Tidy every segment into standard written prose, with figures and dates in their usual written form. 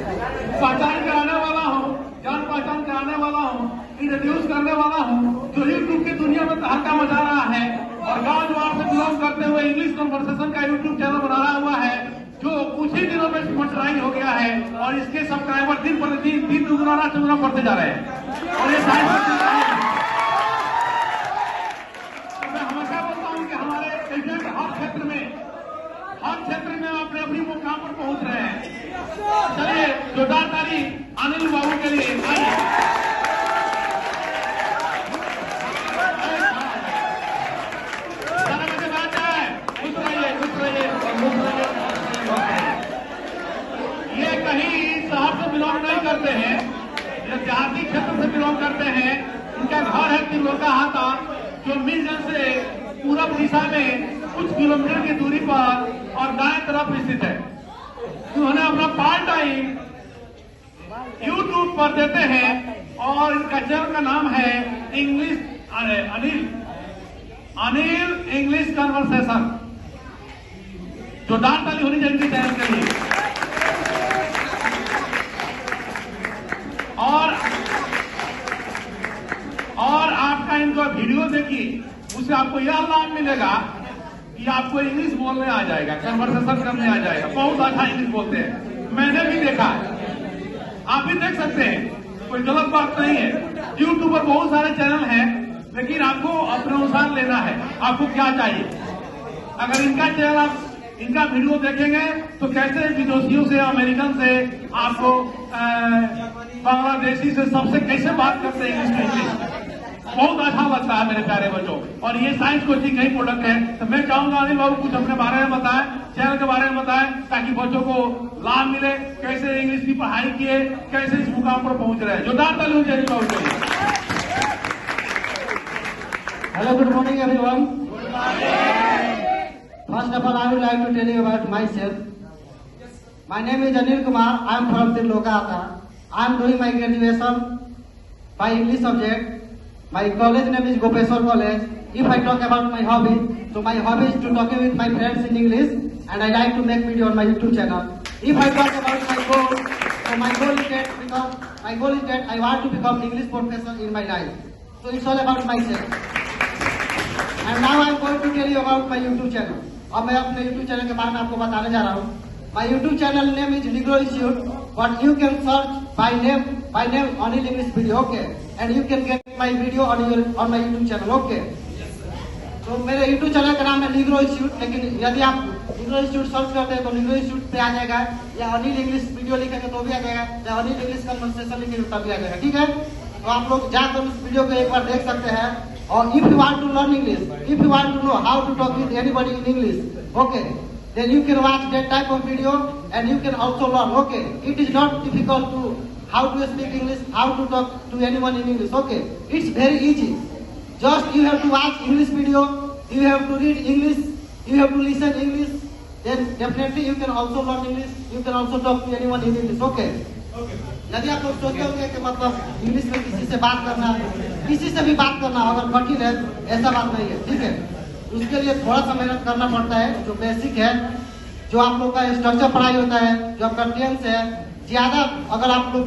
पहचान कराने वाला हूँ, जान पहचान कराने वाला हूँ, इंट्रोड्यूस करने वाला हूँ, जो यूट्यूब की दुनिया में तहलका मचा रहा है और गांव जवार से बिलोंग करते हुए इंग्लिश कन्वर्सेशन का यूट्यूब चैनल बनाया हुआ है, जो कुछ ही दिनों में स्पॉन्सराइज हो गया है और इसके सब्सक्राइबर दिन प्रतिदिन दिन दुगुना चुगुना बढ़ते जा रहे हैं। और ये मैं हमेशा बोलता हूँ कि हमारे एजेंट हर क्षेत्र में अपने अपनी मुकाम पर पहुंच रहे हैं। चलिए जोरदार ताली अनिल बाबू के लिए। ये कहीं शहर से बिलोंग नहीं करते हैं, ये देहाती क्षेत्र से बिलोंग करते हैं। इनका घर है तिलोका हाथा, जो मिर्जन से पूरब दिशा में कुछ किलोमीटर की दूरी पर और दाएं तरफ स्थित है। उन्होंने अपना पार्ट टाइम यूट्यूब पर देते हैं और इनका चैनल का नाम है अनिल इंग्लिश कन्वर्सेशन। जोरदार ताली होनी चाहिए चैनल के लिए। और आपका इनका वीडियो देखिए, उससे आपको यह लाभ मिलेगा कि आपको इंग्लिश बोलने आ जाएगा, कन्वर्सेशन करने आ जाएगा। बहुत अच्छा इंग्लिश बोलते हैं, मैंने भी देखा है, आप भी देख सकते हैं, कोई गलत बात नहीं है। यूट्यूब पर बहुत सारे चैनल हैं, लेकिन आपको अपने अनुसार लेना है, आपको क्या चाहिए। अगर इनका चैनल आप इनका वीडियो देखेंगे तो कैसे विदेशियों से, अमेरिकन से, आपको बांग्लादेशी से, सबसे कैसे बात करते हैं इंग्लिश, बहुत अच्छा लगता है मेरे प्यारे बच्चों। और ये साइंस कोचिंग का ही प्रोडक्ट है। तो मैं चाहूंगा अनिल बाबू कुछ अपने बारे में बताएं, चैनल के बारे में बताएं, ताकि बच्चों को लाभ मिले, कैसे इंग्लिश की पढ़ाई किए, कैसे इस मुकाम पर पहुंच रहे हैं। जोरदार ताली हो जाए अनिल बाबू के लिए। Hello, good morning everyone. First of all, I would like to tell you about myself. My name is Anil Kumar. I am from Tilokata. I am doing my graduation by English subject. My college name is Gopeshwar College. If I talk about my hobby, so my hobby is to talking with my friends in English, and I like to make video on my YouTube channel. If I talk about my goal, so my goal is that I want to become English professor in my life. So it's all about myself. And now I am going to tell you about my YouTube channel. अब मैं अपने YouTube channel के बारे में आपको बताने जा रहा हूँ। My YouTube channel name is Negro Institute, but you can search by name Anil English Video, okay? And you can get my video on my YouTube channel, okay? तो मेरे YouTube चैनल का नाम है Negro Institute, लेकिन यदि आप Negro Institute search करते हैं तो Negro Institute पे आ जाएगा, या अनिल इंग्लिश वीडियो लिखेंगे तो भी आ जाएगा, या अनिल इंग्लिश कन्वर्सेशन लिखेंगे तब भी आ जाएगा, ठीक है? तो आप लोग जाकर उस वीडियो को एक बार देख सकते हैं। और if you want to learn English, if you want to know how to talk with anybody in English, okay, then you can watch that type of video and you can also learn, okay? It is not difficult to how to speak English, how to talk to anyone in English, okay? It's very easy. Just you have to watch English video, you have to read English, you have to listen English, then definitely you can also learn English, you can also talk to anyone in English, okay? यदि आप लोग सोचते होंगे कि मतलब English में किसी से बात करना, किसी से भी बात करना अगर कठिन है, ऐसा बात नहीं है, ठीक है? उसके लिए थोड़ा सा मेहनत करना पड़ता है। जो बेसिक है, जो आप लोग का स्ट्रक्चर पढ़ाई होता है, जो आपका टेंस है, ज्यादा अगर आप लोग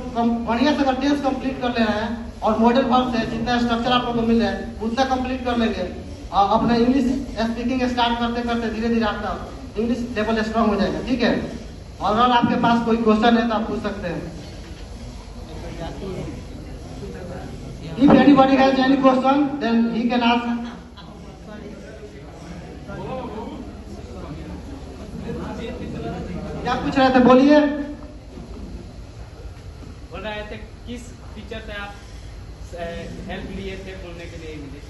बढ़िया से अगर टेंस कंप्लीट कर ले रहे हैं और मॉडल वर्ब से जितना स्ट्रक्चर आप लोग को मिल रहा है उतना कंप्लीट कर लेंगे, अपना इंग्लिश स्पीकिंग स्टार्ट करते करते धीरे धीरे आपका इंग्लिश लेवल स्ट्रॉन्ग हो जाएगा, ठीक है? और अगर आपके पास कोई क्वेश्चन है तो आप पूछ सकते हैं। If anybody has any question, then he can ask. क्या पूछ रहे थे, बोलिए। बोल रहे थे किस टीचर से आप हेल्प लिए थे बोलने के लिए इंग्लिश?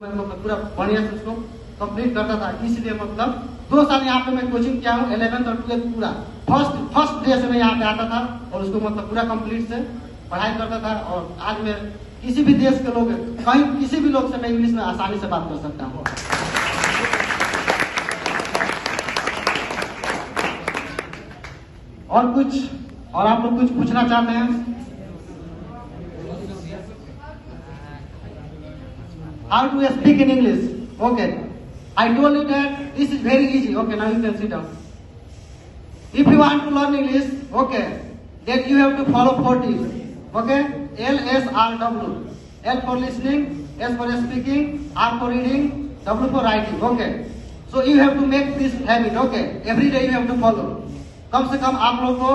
मैं पूरा बढ़िया से उसको कंप्लीट करता था, इसलिए मतलब 2 साल यहाँ पे मैं कोचिंग किया हूँ, 11th और 12th पूरा फर्स्ट डे से मैं यहाँ पे आता था और उसको मतलब पूरा कंप्लीट से पढ़ाई करता था। और आज मैं किसी भी देश के लोग, कहीं किसी भी लोग से मैं इंग्लिश में आसानी से बात कर सकता हूँ। और आप लोग कुछ पूछना चाहते हैं? How to speak in English? Okay, I told you that this is very easy. Okay, now you can sit down. If you want to learn English, okay, then you have to follow 4 T's. Okay? LSRW. L for listening, S for speaking, R for reading, W for writing. Okay? So you have to make this habit. Okay? Every day you have to follow. कम से कम आप लोग को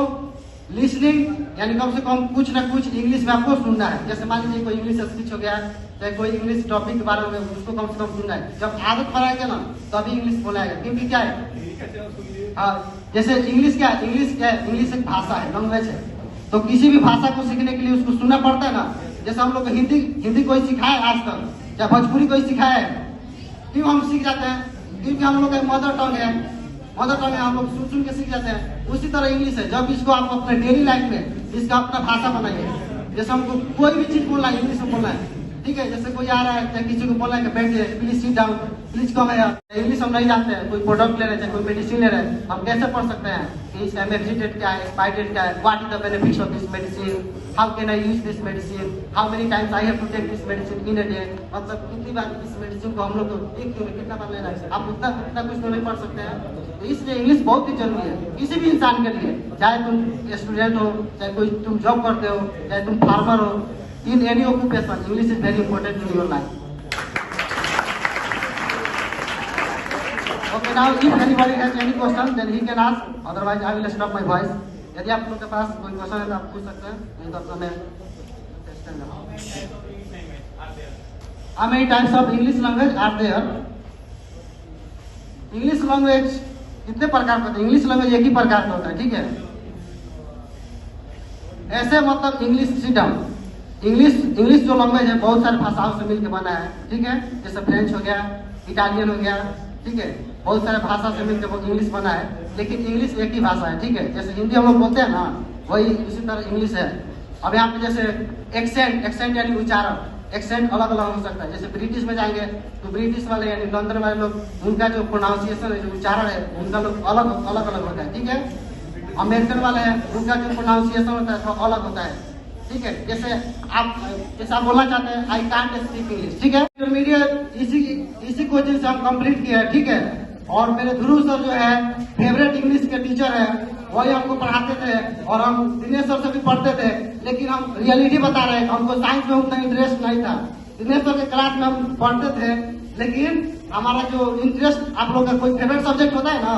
listening यानी कम से कम कुछ ना कुछ English में आपको सुनना है। जैसे मान लीजिए कोई इंग्लिश स्पीच हो गया, चाहे कोई इंग्लिश टॉपिक के बारे में, उसको कम से कम सुनना है। जब आदत बनाएगा ना तभी इंग्लिश बोलाएगा। क्योंकि क्या है, हाँ, जैसे इंग्लिश क्या है, इंग्लिश एक भाषा है, लैंग्वेज है। तो किसी भी भाषा को सीखने के लिए उसको सुनना पड़ता है ना। जैसे हम लोग हिंदी कोई सिखाए आज तक, या भोजपुरी कोई सिखाया है, क्यों हम सीख जाते हैं? क्योंकि हम लोग का मदर टंग है, हम लोग सुन के सीख जाते हैं। उसी तरह इंग्लिश है, जब इसको आप अपने डेली लाइफ में इसका अपना भाषा बनाइए। जैसे हमको कोई भी चीज बोलना है इंग्लिश में बोलना है, ठीक है? जैसे कोई आ रहा है, चाहे किसी को बोलना है कि बैठिए, please sit down, please come है। इंग्लिश हम नहीं जानते हैं, कोई प्रोडक्ट ले रहे हैं, कोई मेडिसिन ले रहे हैं, हम कैसे पढ़ सकते हैं कि इसका एमएफजी डेट क्या है, एक्सपायरी डेट क्या है, what is the benefits of this medicine, how can I use this medicine, how many times I have to take this medicine in a day. मतलब कितनी बार इस मेडिसिन को हम लोग को एक दिन में कितना बार लेना है, आप उतना कुछ तो नहीं पढ़ सकते हैं। तो इसलिए इंग्लिश बहुत ही जरूरी है किसी भी इंसान के लिए, चाहे तुम स्टूडेंट हो, चाहे कोई तुम जॉब करते हो, चाहे तुम फार्मर हो, in any occupation, English is very important in your life. Okay, now if anybody has any question, then he can ask. Otherwise, I will stop my voice. यदि आप लोग के पास कोई क्वेश्चन है तो आप पूछ सकते हैं, नहीं तो हमें how many types of English language are there? English language कितने प्रकार का होता है? इंग्लिश लैंग्वेज एक ही प्रकार का होता है, ठीक है? ऐसे मतलब इंग्लिश सिस्टम, इंग्लिश जो लैंग्वेज है बहुत सारी भाषाओं से मिलकर बना है, ठीक है? जैसे फ्रेंच हो गया, इटालियन हो गया, ठीक है? बहुत सारे भाषा से मिलकर इंग्लिश बना है, लेकिन इंग्लिश एक ही भाषा है, ठीक है? जैसे हिंदी हम लोग बोलते हैं ना, वही उसी तरह इंग्लिश है। अब यहाँ पे जैसे एक्सेंट यानी उच्चारण, एक्सेंट अलग अलग हो सकता है। जैसे ब्रिटिश में जाएंगे तो ब्रिटिश वाले यानी लंदन वाले लोग, उनका जो प्रोनाउंसिएशन है, जो उच्चारण है, उनका लोग अलग अलग होता है, ठीक है? अमेरिकन वाले हैं, उनका जो प्रोनाउंसिएशन होता है थोड़ा अलग होता है, ठीक है? जैसे आप बोलना चाहते हैं आई कांट स्पीक इंग्लिश, ठीक है? इंटरमीडिएट इसी कोचिंग से हम कंप्लीट किया है, ठीक है? और मेरे ध्रुव सर जो है फेवरेट इंग्लिश के टीचर है, वही हमको पढ़ाते थे और हम दिनेश सर से भी पढ़ते थे। लेकिन हम रियलिटी बता रहे हैं, हमको साइंस में उतना इंटरेस्ट नहीं था। दिनेश सर के क्लास में हम पढ़ते थे, लेकिन हमारा जो इंटरेस्ट, आप लोग का कोई फेवरेट सब्जेक्ट होता है ना,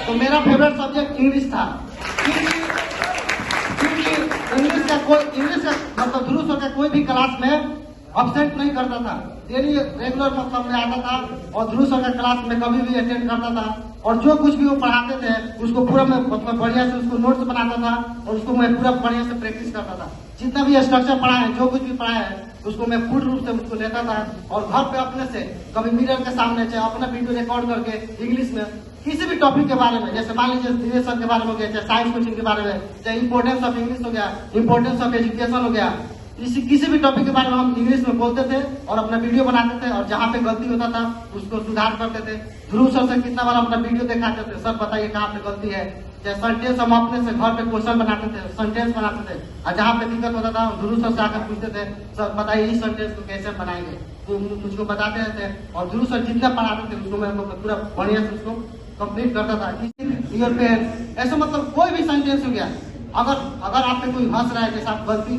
तो मेरा फेवरेट सब्जेक्ट इंग्लिश था। इंग्लिश का मतलब ध्रुव सर का कोई भी क्लास में अब्सेंट नहीं करता था, डेली रेगुलर मतलब में आता था और ध्रुव सर का क्लास में कभी भी अटेंड करता था। और जो कुछ भी वो पढ़ाते थे उसको पूरा मैं मतलब बढ़िया से उसको नोट्स बनाता था और उसको मैं पूरा बढ़िया से प्रैक्टिस करता था। जितना भी स्ट्रक्चर पढ़ा है, जो कुछ भी पढ़ा है, उसको मैं पूर्ण रूप से उसको लेता था और घर पे अपने से कभी मिरर के सामने चाहे अपना वीडियो रिकॉर्ड करके इंग्लिश में किसी भी टॉपिक के बारे में, जैसे मान लीजिए दिनेश सर के बारे में हो गया, चाहे साइंस कोचिंग के बारे में, चाहे इंपोर्टेंस ऑफ इंग्लिश हो गया, इंपोर्टेंस ऑफ एजुकेशन हो गया, किसी भी टॉपिक के बारे में हम इंग्लिश में बोलते थे और अपना वीडियो बनाते थे और जहाँ पे गलती होता था उसको सुधार करते थे। ध्रुव सर से कितना बार अपना वीडियो दिखाते थे, सर बताइए कहाँ पे गलती है। चाहे सेंटेंस हम अपने से घर पे क्वेश्चन बनाते थे, सेंटेंस बनाते थे और जहाँ पे दिक्कत होता था ध्रुव सर से आकर पूछते थे, सर बताइए इस सेंटेंस को कैसे बनाएंगे, तो मुझको बताते रहते और ध्रुव सर जितना पढ़ाते थे उसको मैं पूरा बढ़िया से उसको कंप्लीट करता था। ऐसा मतलब कोई भी सेंटेंस हो गया, अगर आप पे कोई हंस रहा है, जैसे आप गलती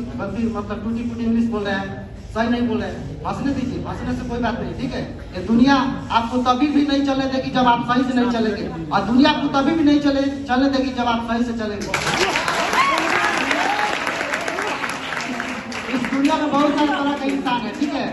मतलब टूटी फूटी इंग्लिश बोल रहे हैं, सही नहीं बोल रहे हैं, हंसने दीजिए, हंसने से कोई बात नहीं, ठीक है? ये दुनिया आपको तभी भी नहीं चलने देगी जब आप सही से नहीं चलेंगे, और दुनिया आपको तभी भी नहीं चलने देगी जब आप सही से चलेंगे। इस दुनिया में बहुत सारे तरह के इंसान है, ठीक है?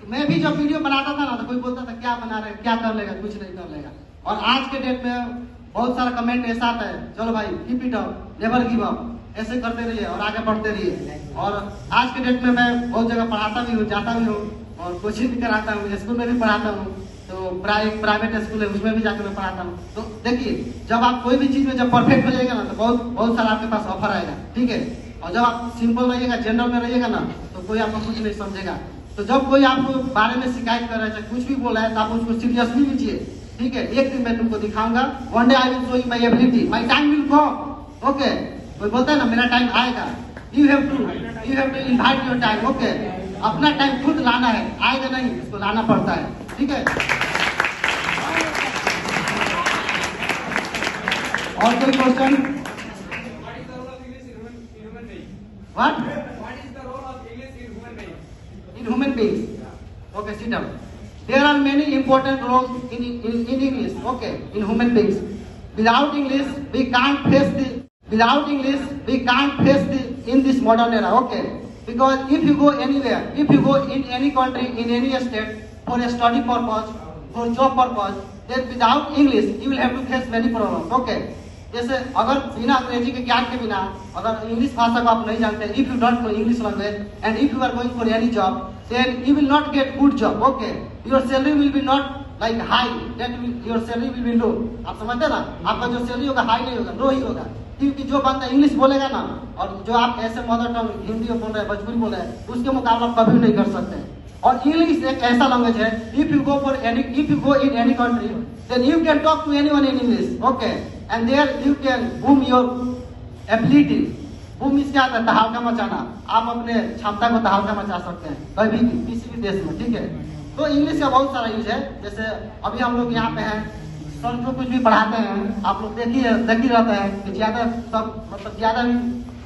मैं भी जब वीडियो बनाता था ना तो कोई बोलता था क्या बना रहे, क्या कर लेगा, कुछ नहीं कर लेगा। और आज के डेट में बहुत सारा कमेंट ऐसा आता है, चलो भाई keep it up, never give up, ऐसे करते रहिए और आगे बढ़ते रहिए। और आज के डेट में मैं बहुत जगह पढ़ाता भी हूँ, जाता भी हूँ और कोचिंग भी कराता हूँ, स्कूल में भी पढ़ाता हूँ, तो प्राइवेट स्कूल है उसमें भी जाकर मैं पढ़ाता हूँ। तो देखिए, जब आप कोई भी चीज में जब परफेक्ट हो जाएगा ना तो बहुत सारा आपके पास ऑफर आएगा, ठीक है? और जब आप सिंपल रहिएगा, जनरल में रहिएगा ना, तो कोई आपको कुछ नहीं समझेगा। तो जब कोई आपको बारे में शिकायत कर रहा है, कुछ भी बोल रहा है, तो आप उसको सीरियसली लीजिए, ठीक है? एक दिन मैं तुमको दिखाऊंगा, one day I will show you my ability, my time will come, okay? कोई बोलता है ना मेरा टाइम आएगा, you have to invite your time, okay? अपना टाइम खुद लाना है, आएगा नहीं, इसको लाना पड़ता है, ठीक है? और कोई question? What? What is the role of English in human being? In human beings. Okay, sit down. There are many important roles in English. Okay, in human beings. Without English, we can't face the. Without English, we can't face the in this modern era. Okay, because if you go anywhere, if you go in any country, in any state for a study purpose, for job purpose, then without English, you will have to face many problems. Okay. जैसे अगर बिना अंग्रेजी के ज्ञान के बिना अगर English भाषा को आप नहीं जानते, if you don't know English language and if you are going for any job, then you will not get good job. Okay, your salary will be not like high, that your salary will be low. आप समझते ना, आपका जो salary होगा high नहीं होगा, लो ही होगा. क्योंकि जो बंदा इंग्लिश बोलेगा ना, और जो आप ऐसे मदर टंग हिंदी बोल रहे हैं, भोजपुरी बोल रहे हैं, उसके मुकाबला कभी नहीं कर सकते. और इंग्लिश एक ऐसा लैंग्वेज है, if you go in any country, then you can talk to anyone in English. Okay, and there you can boom your ability. boom is क्या होता है? तहलका मचाना. आप अपने क्षमता को तहलका मचा सकते हैं कभी भी किसी भी देश में. ठीक है, तो इंग्लिश का बहुत सारा यूज है. जैसे अभी हम लोग यहाँ पे हैं, सर जो कुछ भी पढ़ाते हैं आप लोग देख ही रहते हैं कि ज्यादा सब मतलब ज्यादा भी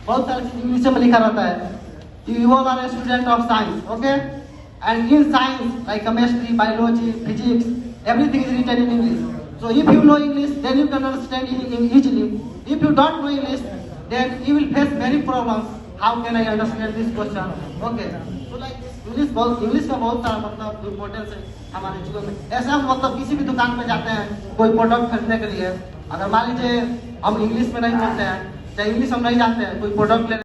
बहुत सारी चीज इंग्लिश में लिखा रहता है. You all are a student of science. Okay, and in science like chemistry, biology, physics, everything is written in English. So if you know English, then you can understand easily. If you don't know English, then you will face many problems. How can I understand this question? Okay. So like English का बहुत सारा मतलब importance है हमारे जीवन में. ऐसे हम मतलब किसी भी दुकान पे जाते हैं कोई प्रोडक्ट खरीदने के लिए, अगर मान लीजिए हम इंग्लिश में नहीं बोलते हैं, चाहे इंग्लिश हम नहीं जानते हैं, कोई प्रोडक्ट